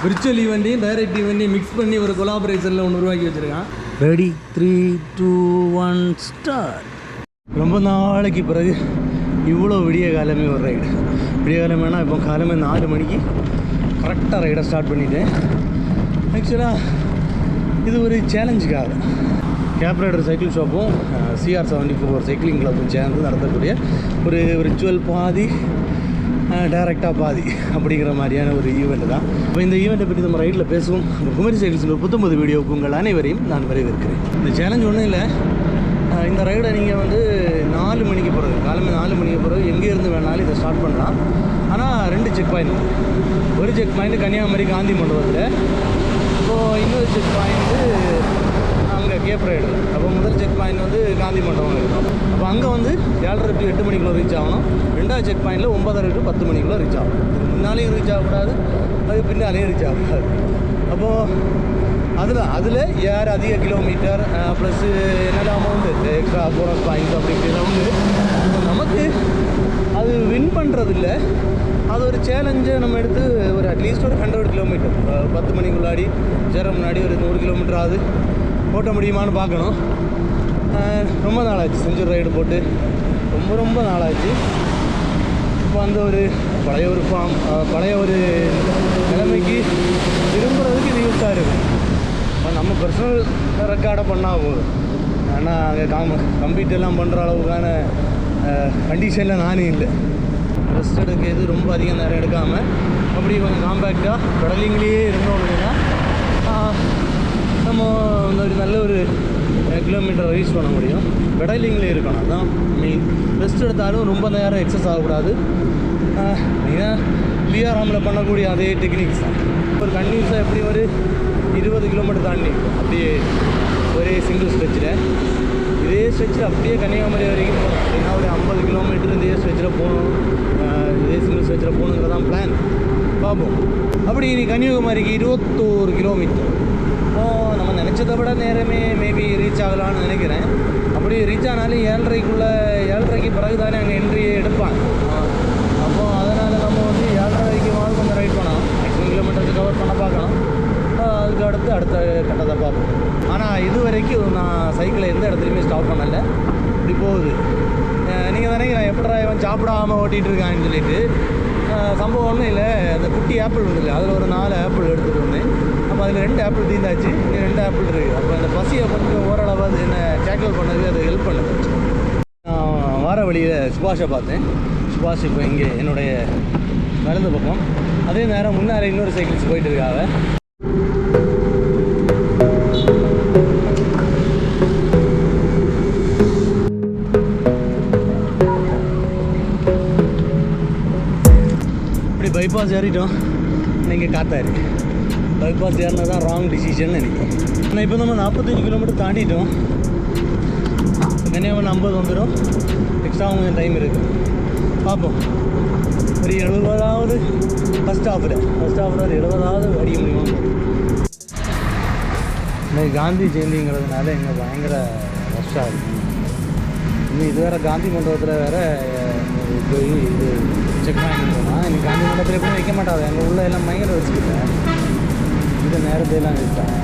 Virtual ஈவெண்ட்டையும் direct ஈவெண்ட்டையும் mix பண்ணி ஒரு கொலாபரேஷனில் ஒன்று உருவாக்கி வச்சுருக்கான். Ready 3, 2, 1 start. ரொம்ப நாளைக்கு பிறகு இவ்வளோ விடிய காலமே ஒரு ரைடு. விடிய காலமேனா இப்போ காலமே 4 மணிக்கு கரெக்டாக ரைடை ஸ்டார்ட் பண்ணிவிட்டேன். ஆக்சுவலாக இது ஒரு சேலஞ்சுக்காக கேப் ரைடர் சைக்கிள் ஷாப்பும் CR74 சைக்கிளிங் கிளப்பும் சேர்ந்து நடத்தக்கூடிய ஒரு விர்ச்சுவல் பாதி டைரெக்டாக பாதி அப்படிங்கிற மாதிரியான ஒரு ஈவெண்ட் தான். இப்போ இந்த ஈவெண்ட்டை பற்றி நம்ம ரைட்டில் பேசுவோம். குமரி சைக்கிள்ஸில் ஒரு 19 வீடியோவுக்கு உங்கள் அனைவரையும் நான் வரவேற்கிறேன். இந்த சேலஞ்ச் ஒன்றும் இல்லை. இந்த ரைடை நீங்கள் வந்து 4 மணிக்கு பிறகு காலமே 4 மணிக்கு பிறகு எங்கேருந்து வேணாலும் இதை ஸ்டார்ட் பண்ணலாம். ஆனால் 2 செக் பாயிண்ட். ஒரு செக் பாயிண்ட் கன்னியாகுமரி காந்தி மண்டபத்தில், இப்போது இன்னொரு செக் பாயிண்ட்டு அங்கே கேப் ரைடு. அப்போ முதல் செக் பாயிண்ட் வந்து காந்தி மண்டபம் இருக்கும். அப்போ அங்கே வந்து 7:30 to 8 மணிக்குள்ளே ரீச் ஆகணும். 2வது செக் பாயிண்டில் 9:30 to 10 மணிக்குள்ளே ரீச் ஆகும். முன்னாலேயும் ரீச் ஆகக்கூடாது, அது பின்னாலேயும் ரீச் ஆகக்கூடாது. அப்போது அதில் யார் அதிக கிலோமீட்டர் ப்ளஸ்ஸு என்னென்ன அமௌண்ட்டு எக்ஸ்ட்ரா போனஸ் பாயிண்ட்ஸ் அப்படி இப்படிலாம் உண்டு. நமக்கு அது வின் பண்ணுறதில்ல, அது ஒரு சேலஞ்சை நம்ம எடுத்து ஒரு அட்லீஸ்ட் ஒரு 100 கிலோமீட்டர் 10 மணிக்குள்ளாடி சேர முன்னாடி ஒரு 100 கிலோமீட்டராவது ஓட்ட முடியுமான்னு பார்க்கணும். ரொம்ப நாளாச்சு செஞ்சுரி ரைடு போட்டு, ரொம்ப நாளாச்சு. இப்போ அந்த ஒரு பழைய ஒரு நிலைமைக்கு திரும்புறதுக்கு இது யூஸாக இருக்கும். நம்ம பர்சனல் ரெக்கார்டை பண்ணால் போதும். ஆனால் அங்கே கம்ப்யூட்டர்லாம் பண்ணுற அளவுக்கான கண்டிஷனில் நானே இல்லை. ரெஸ்ட் எடுக்கிறது ரொம்ப அதிகம் நேரம் எடுக்காமல் அப்படி கொஞ்சம் காம்பேக்டாக பெடலிங்லேயே இருந்தோம்னா நம்ம ஒரு நல்ல ஒரு கிலோமீட்டர் ரீச் பண்ண முடியும். பெடலிங்லேயே இருக்கணும், அதுதான் மெயின். ரெஸ்ட் எடுத்தாலும் ரொம்ப நேரம் எக்ஸஸ் ஆகக்கூடாது. மெயினாக பிஆர்எம்மில் பண்ணக்கூடிய அதே டெக்னிக்ஸ் தான். ஒரு கன்டினியூஸாக எப்படி ஒரு 20 கிலோமீட்டர் தாண்டி அப்படியே ஒரே சிங்கிள் ஸ்ட்ரெச்சில், இதே ஸ்ட்ரெச்சில் அப்படியே கன்னியாகுமரி வரைக்கும் போகணும். அப்படின்னா ஒரு 50 கிலோமீட்டர் இதே ஸ்ட்ரெச்சில் போகணும், இதே சிங்கிள் ஸ்ட்ரெச்சில் போகணுங்கிறதான் பிளான். பார்ப்போம். அப்படி நீ கன்னியாகுமரிக்கு 21 கிலோமீட்டர். நம்ம நினச்சதை விட நேரமே மேபி ரீச் ஆகலான்னு நினைக்கிறேன். அப்படி ரீச் ஆனாலும் 7:30க்கு பிறகு தானே அங்கே என்ட்ரியை எடுப்பாங்க. அப்போது அதனால் நம்ம வந்து 7:30க்கு மாதிரி கொஞ்சம் ரைட் பண்ணலாம். மேக்ஸிமம் கிலோமீட்டருக்கு கவர் பண்ண பார்க்கலாம். அதுக்கு அடுத்த கட்டத்தை பார்ப்போம். ஆனால் இது வரைக்கும் நான் சைக்கிளை எந்த இடத்துலையுமே ஸ்டாப் பண்ணலை. இப்படி போகுது. நீங்கள் நினைக்கிறேன் எப்படா இவன் சாப்பிடாமல் ஓட்டிகிட்டு இருக்கான்னு சொல்லிட்டு. சம்பவம் ஒன்றும் இல்லை. அந்த குட்டி ஆப்பிள் ஒன்று இல்லை, அதில் ஒரு 4 ஆப்பிள் எடுத்துகிட்டு வந்தேன். அப்போ அதில் 2 ஆப்பிள் தீர்ந்தாச்சு, இன்னும் 2 ஆப்பிள் இருக்குது. அப்போ அந்த பசியை கொஞ்சம் ஓரளவு அது என்ன டேக்கிள் பண்ணது, அது ஹெல்ப் பண்ணுது. நான் வார வழியில் சுபாஷை பார்த்தேன். சுபாஷ் இப்போ இங்கே என்னுடைய வலது பக்கம், அதே நேரம் முன்னாலே இன்னொரு சைக்கிள்ஸ் போயிட்டு இருக்காங்க. இப்படி பைபாஸ் ஏறிட்டோம். நீங்கள் காத்தாரு பைபாஸ் ஏறினா தான் ராங் டிசிஷன் நினைக்கிறேன். ஆனால் இப்போ நம்ம 45 கிலோமீட்டர் தாண்டிட்டோம். கன்னியாகுமரி 50 வந்துடும். எக்ஸ்ட்ரா கொஞ்சம் டைம் இருக்குது. பார்ப்போம். ஒரு 70வது ஃபஸ்ட் ஹாஃபில் ஒரு 70வது அடிக்க முடியுமா. இன்னைக்கு காந்தி ஜெயந்திங்கிறதுனால எங்கே பயங்கர ரஷ்ஷாக இருக்குது. இன்னும் இது வேறு காந்தி மண்டபத்தில் வேறு போய் இது செக் பண்ணிட்டுருக்கோம்னா, இன்னைக்கு காந்தி மண்டபத்தில் எப்படி வைக்க மாட்டாது. எங்கள் உள்ள எல்லாம் பயங்கர வச்சுக்கிட்டேன். இந்த நேரத்தையெல்லாம் வச்சுட்டாங்க.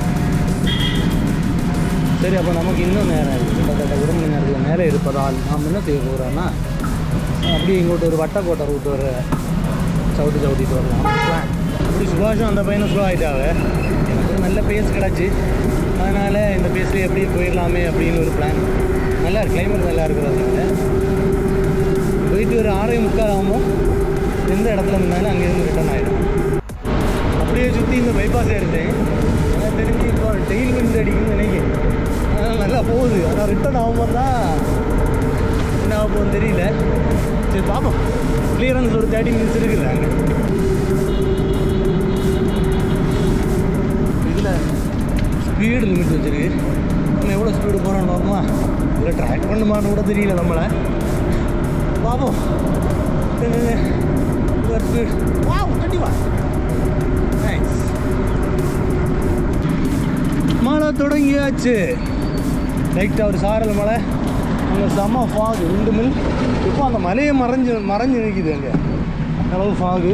சரி, அப்போ நமக்கு இன்னும் நேரம் இருக்குது. கிட்டத்தட்ட 1 மணி நேரத்தில் மேலே இருப்பதால் நாம் என்ன செய்ய போகிறோன்னா, அப்படியே இங்கோட்டு ஒரு வட்டக்கோட்டை ரூட்டு வர சவுட்டிட்டு வரலாம் பிளான். அப்படி சுபாஷும் அந்த பையனும் ஸ்லோ ஆகிட்டாங்க. எனக்கு ஒரு நல்ல பேஸ் கிடச்சி, அதனால் இந்த பேஸில் எப்படி போயிடலாமே அப்படின்னு ஒரு பிளான். நல்லா இருக்கு, கிளைமேட் நல்லா இருக்கிறதுனால போயிட்டு ஒரு 6:45 ஆகும். எந்த இடத்துல இருந்தாலும் அங்கேருந்து ரிட்டர்ன் ஆகிடும். அப்படியே சுற்றி இந்த பைபாஸ் எடுத்தேன். எனக்கு தெரிஞ்சு இப்போ டெய்ல் விண்ட் அடிக்குன்னு நினைக்கிறேன். அதனால் நல்லா போகுது. ஆனால் ரிட்டர்ன் ஆகும்போது தான் என்ன ஆக போகுதுன்னு தெரியல. சரி பார்ப்போம். கிளியரன்ஸ் ஒரு 30 மினிட்ஸ் இருக்குது அங்கே. இதில் ஸ்பீடு லிமிட் வச்சுருக்கு. நம்ம எவ்வளோ ஸ்பீடு போகிறோன்னு பார்ப்போமா, இல்லை ட்ராக் பண்ணுமான்னு கூட தெரியல நம்மளை. பார்ப்போம். ஸ்பீட் கண்டிப்பா நைஸ். மழை தொடங்கியாச்சு. லைட்டாக ஒரு சாரல் மழை. அங்கே செம்ம ஃபாகு 2 மில். இப்போ அந்த மலையை மறைஞ்சு நிற்கிது அங்கே அளவு ஃபாகு.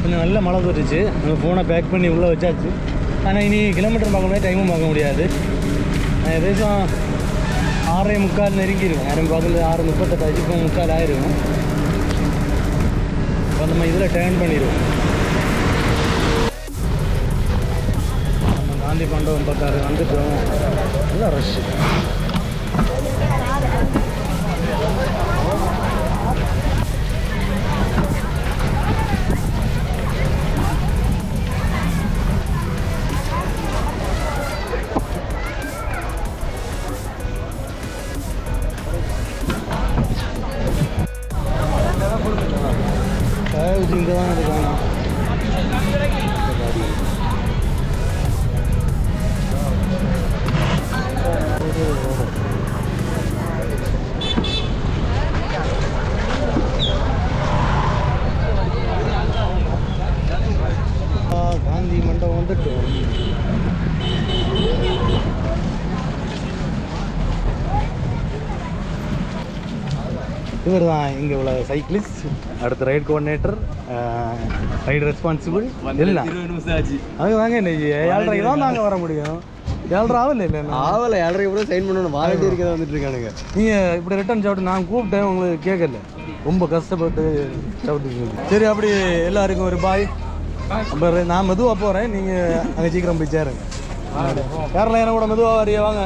கொஞ்சம் நல்ல மழை போட்டுச்சு. நம்ம ஃபோனை பேக் பண்ணி உள்ளே வச்சாச்சு. ஆனால் இனி கிலோமீட்டர் பார்க்க முடியாது, டைமும் பார்க்க முடியாது. ஏதாச்சும் 6:45 நெருங்கிடுவேன். யாரும் பார்க்கல 6:38 இப்போ 3:45 ஆயிரும். இப்போ நம்ம இதில் டேர்ன் பண்ணிடுவோம். நம்ம காந்தி மண்டபம் பக்கம் வந்துட்டோம். நல்லா ரஷ்ஷு. இங்கே தான் இருக்காங்க. காந்தி மண்டபம் வந்துட்டோம். இவர் தான் இங்கே உள்ள சைக்கிளிஸ்ட், அடுத்த ரைட் கோஆர்டினேட்டர், ரைடு ரெஸ்பான்சிபிள் எல்லாம். அது தாங்க இன்னைக்கு 7:30 தான் நாங்கள் வர முடியும். 7:30 ஆகல இல்லை ஆகலை. 7:30 கூட சைன் பண்ணணும். வாலண்டியர் இருக்க வந்துட்டு இருக்கானுங்க. நீங்கள் இப்படி ரிட்டர்ன் சாப்பிட்டு நான் கூப்பிட்டேன், உங்களுக்கு கேட்கல, ரொம்ப கஷ்டப்பட்டு சாப்பிட்டு. சரி, அப்படி எல்லாருக்கும் ஒரு பாய். அப்புறம் நான் மெதுவாக போகிறேன், நீங்கள் அங்கே சீக்கிரம் போய் சேருங்க. யாரெல்லாம் என்ன கூட மெதுவாக வரைய வாங்க.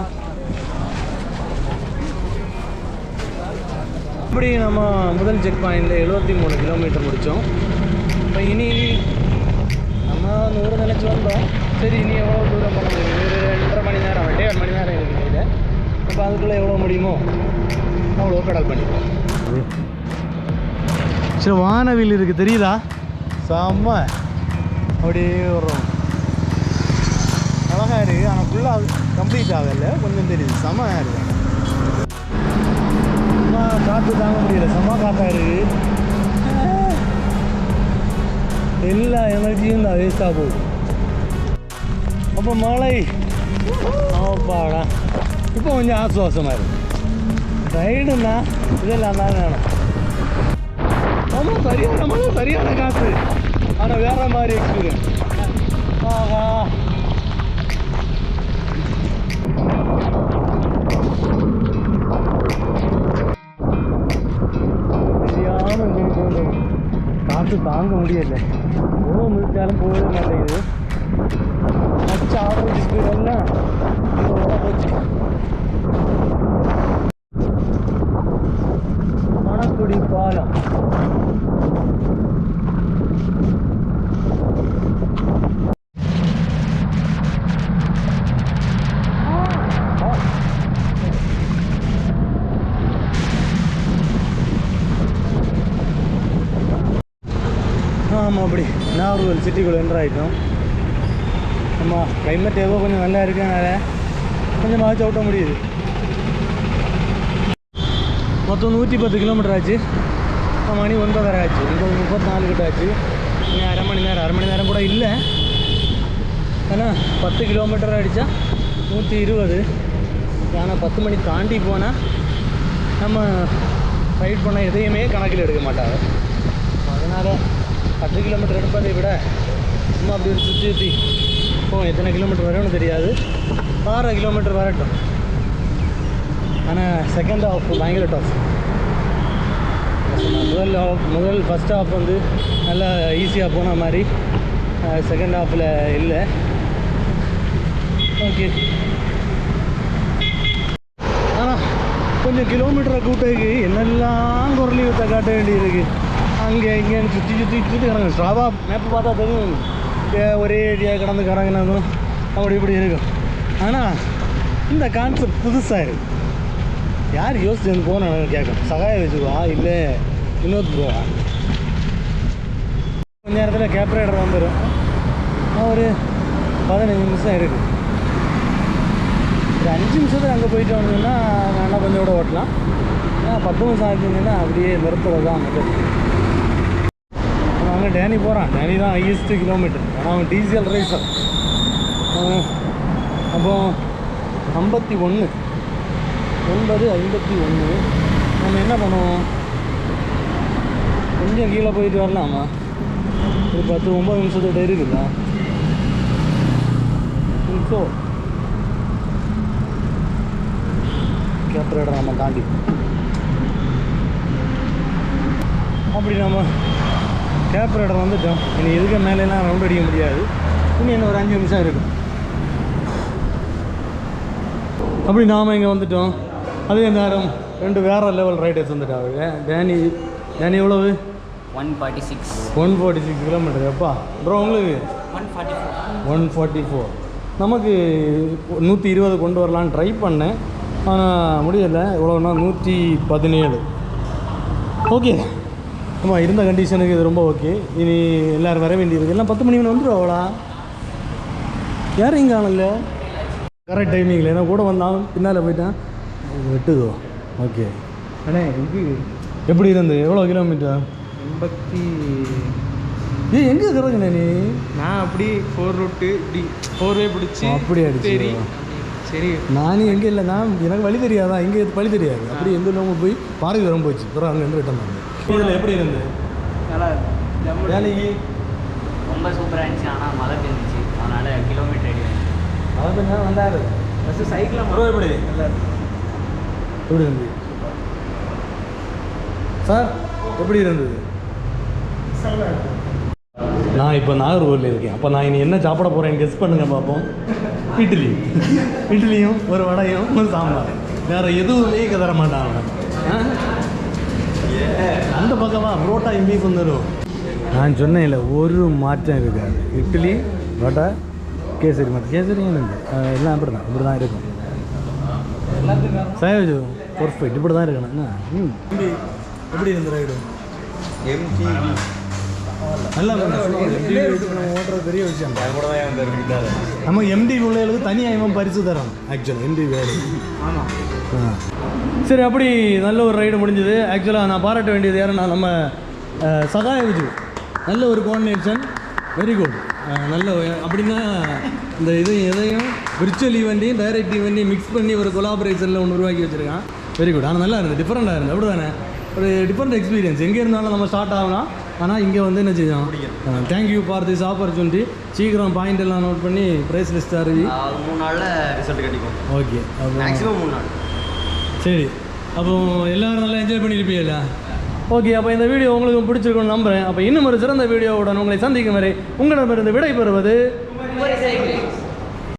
இப்படி நம்ம முதல் செக் பாயிண்டில் 73 கிலோமீட்டர் முடித்தோம். இப்போ இனி நம்ம 100 நினச்சி வந்தோம். சரி, இனி எவ்வளோ தூரம் பண்ண முடியும்? ஒரு 2.5 மணி நேரம், 1.5 மணி நேரம் இருக்குது கையில். இப்போ அதுக்குள்ளே எவ்வளோ முடியுமோ அவ்வளோ பெடல் பண்ணிப்போம். சரி, வானவில் இருக்குது தெரியுதா? செம்ம அப்படியே வரும். அழகாக இருக்குது. ஆனால் ஃபுல்லாக கம்ப்ளீட் ஆகலை, கொஞ்சம் தெரியுது. செம்மையாக இருக்குது. காற்று தாங்க முடியல, செம்ம காற்றா இருக்கு. எல்லா எனர்ஜியும் தான் வேஸ்ட்டாக போகுது. அப்போ மழை ஆப்பாடா, இப்போ கொஞ்சம் ஆசுவாசமாக இருக்கு. ரைடுன்னா இதெல்லாம் தான் வேணும். ஆமாம், சரியான மழை, சரியான காற்று. ஆனால் வேற மாதிரி எக்ஸ்பீரியன்ஸ். ஆஹா, காற்று தாங்க முடியல. எவ்வளோ முடிச்சாலும் போகவே மாட்டேங்குது. மச்ச ஆவரேஜ் ஸ்பீடெல்லாம் போச்சு. மணக்குடி பாலம் ஆமாம். அப்படி நாகர்கோவில் சிட்டிக்குள்ளே என்ட்ரு ஆகிட்டோம். ஆமாம், கிளைமேட் ஏதோ கொஞ்சம் நல்லா இருக்கனால கொஞ்சமாச்சு ஓட்ட முடியுது. மொத்தம் 110 கிலோமீட்டர் ஆச்சு. மணி 9:30 ஆச்சு. 9:34 கிட்ட ஆச்சு. இனி அரை மணி நேரம் கூட இல்லை. ஆனால் 10 கிலோமீட்டர் அடித்தா 120. ஆனால் 10 மணி தாண்டி போனால் நம்ம ரைட் பண்ண எதையுமே கணக்கில் எடுக்க மாட்டாங்க. அதனால் 10 கிலோமீட்டர் எடுப்பதை விட சும்மா அப்படி ஒரு சுற்றி எத்தனை கிலோமீட்டர் வரும்னு தெரியாது. 6 கிலோமீட்டர் வரட்டும். ஆனால் செகண்ட் ஹாஃப் பயங்கர டஃப். ஃபஸ்ட் ஹாஃப் வந்து நல்லா ஈஸியாக போன மாதிரி, செகண்ட் ஹாஃபில் இல்லை. ஓகே, ஆனால் கொஞ்சம் கிலோமீட்டரை கூட்டதுக்கு என்னெல்லாம் குரலி வித்த காட்ட வேண்டியிருக்கு. அங்கே இங்கேன்னு சுற்றி கிடங்க. ஸ்ட்ராவா மேப்பு பார்த்தா தெரியும், ஒரே ஏரியா கிடந்து கறங்கினதும் அப்படி இப்படி இருக்கும். ஆனால் இந்த கான்செப்ட் புதுசாக இருக்குது. யார் யோசிச்சு வந்து போகணும் கேட்கணும். சகாய வச்சுக்குவா இல்லை வினோத் ப்ரோவா? கொஞ்ச நேரத்தில் கேப் ரைடர் வந்துடும். ஒரு 15 நிமிஷம் இருக்குது. ஒரு 5 நிமிஷத்தில் அங்கே போயிட்டு வந்தீங்கன்னா நல்லா கொஞ்சம் கூட ஓட்டலாம். 10 நிமிஷம் ஆச்சுங்கன்னா அப்படியே நிறுத்துறது தான் மெத்தட். அங்கே டேனி போகிறான். டேனி தான் ஹையஸ்ட் கிலோமீட்டர். ஆனால் அவன் டீசல் ரேசர். அப்போ 51 நம்ம என்ன பண்ணுவோம்? கொஞ்சம் கீழே போயிட்டு வரலாமா? ஒரு 10-9 நிமிஷத்துக்கிட்ட இருக்குதா ஸோ கேப்ரேடர் நம்ம தாண்டி அப்படி நம்ம கேப்ரேடர் வந்துட்டோம். இனி இதுக்கு மேலேலாம் ரவுண்ட் அடிக்க முடியாது. இன்னும் என்ன ஒரு 5 நிமிஷம் இருக்கும். அப்படி நாம் இங்கே வந்துட்டோம். அதே நேரம் 2 வேறு லெவல் ரைடர்ஸ் வந்துட்டாங்க. டேனி எவ்வளவு? 146 கிலோமீட்டர். எப்பா ப்ரோ உங்களுக்கு 144. நமக்கு 120 கொண்டு வரலான்னு ட்ரை பண்ணேன், ஆனால் முடியலை. எவ்வளோன்னா 117. ஓகே, ஆமாம் இருந்த கண்டிஷனுக்கு இது ரொம்ப ஓகே. இனி எல்லோரும் வர வேண்டியது எல்லாம் 10 மணி மணி வந்துடும். அவ்வளோ யாரும் இங்கே ஆனல கரெக்ட் டைமிங்கில். ஏன்னா கூட வந்தாலும் பின்னால் போயிட்டான் வெட்டுதோ. ஓகே அண்ணே, இது எப்படி இருந்து? எவ்வளோ கிலோமீட்டர்? 80. எங்கே இருக்கிறதுங்கண்ணே நீ? நான் அப்படி 4 ரூட்டு இப்படி 4 வே பிடிச்சி அப்படி அடிச்சு. சரி நானும் எங்கே இல்லை, நான் எனக்கு வழி தெரியாதான், இங்கே வழி தெரியாது. அப்படி எந்த இல்லாமல் போய் பாரதி வரம் போச்சு. அப்புறம் அங்கே இருந்து ரிட்டன் பண்ணேன். இதில் எப்படி இருந்து? நல்லா வேலைக்கு ரொம்ப சூப்பராக இருந்துச்சு. ஆனால் மழை பெஞ்சிச்சு, அதனால் கிலோமீட்டர் அடி மழை பெஞ்சா வந்தாரு. ஃபஸ்ட்டு சைக்கிளில் ப்ரோ எப்படி எப்படி இருந்து சார்? எப்படி இருந்தது? நான் இப்போ நாகர்கோவிலில் இருக்கேன். அப்போ நான் இனி என்ன சாப்பிட போகிறேன்னு கெஸ் பண்ணுங்க பார்ப்போம். இட்லியும் ஒரு வடையும் ஒரு சாம்பார், வேறு எதுவுமே தர மாட்டான். அந்த பக்கமா புரோட்டா இம்பி வந்துடும். நான் சொன்னேன் இல்லை, ஒரு மாற்றம் இருக்காது. இட்லி வடை கேசரி மட்டும். கேசரியும் எல்லாம் இப்படி தான் இருக்கும். சேவ் பர்ஃபெக்ட் இப்படி தான் இருக்கணும். எப்படி இருந்து ரைடு? நல்லா ஓட்டுறது பெரிய விஷயம். நம்ம எம்டி பிள்ளைகளுக்கு தனியாக இவன் பரிசு தரோம். ஆக்சுவலாக எம்டி வேறு. ஆமாம் சரி, அப்படி நல்ல ஒரு ரைடு முடிஞ்சது. ஆக்சுவலாக நான் பாராட்ட வேண்டியது யாருன்னா நம்ம சகாய விஜு. நல்ல ஒரு கோஆர்டினேஷன், வெரி குட். நல்ல அப்படின்னா இந்த எதையும் விர்ச்சுவல் ஈவெண்ட்டையும் டைரக்ட் ஈவெண்ட்டையும் மிக்ஸ் பண்ணி ஒரு கொலாபரேஷனில் ஒன்று உருவாக்கி வச்சுருக்கான். Very good. ஆனால் நல்லா இருந்தது, டிஃப்ரெண்ட்டாக இருந்தது. அப்படி தானே ஒரு டிஃப்ரெண்ட் எக்ஸ்பீரியன்ஸ். எங்கே இருந்தாலும் நம்ம ஸ்டார்ட் ஆகலாம், ஆனால் இங்கே வந்து என்ன செய்யலாம். Thank you for this opportunity. சீக்கிரம் பாயிண்ட் எல்லாம் நோட் பண்ணி ப்ரைஸ் லிஸ்ட் அறிவி 3 நாளில் ரிசல்ட் கிடைக்கும். ஓகே, மேக்ஸிமம் 3 நாள். சரி, அப்போ எல்லோரும் நல்லா என்ஜாய் பண்ணியிருப்பீங்கள? ஓகே, அப்போ இந்த வீடியோ உங்களுக்கு பிடிச்சிருக்குன்னு நம்புகிறேன். அப்போ இன்னும் ஒரு சிறந்த வீடியோவுடன் உங்களை சந்திக்கும் வரை உங்களிடமிருந்து விடை பெறுவது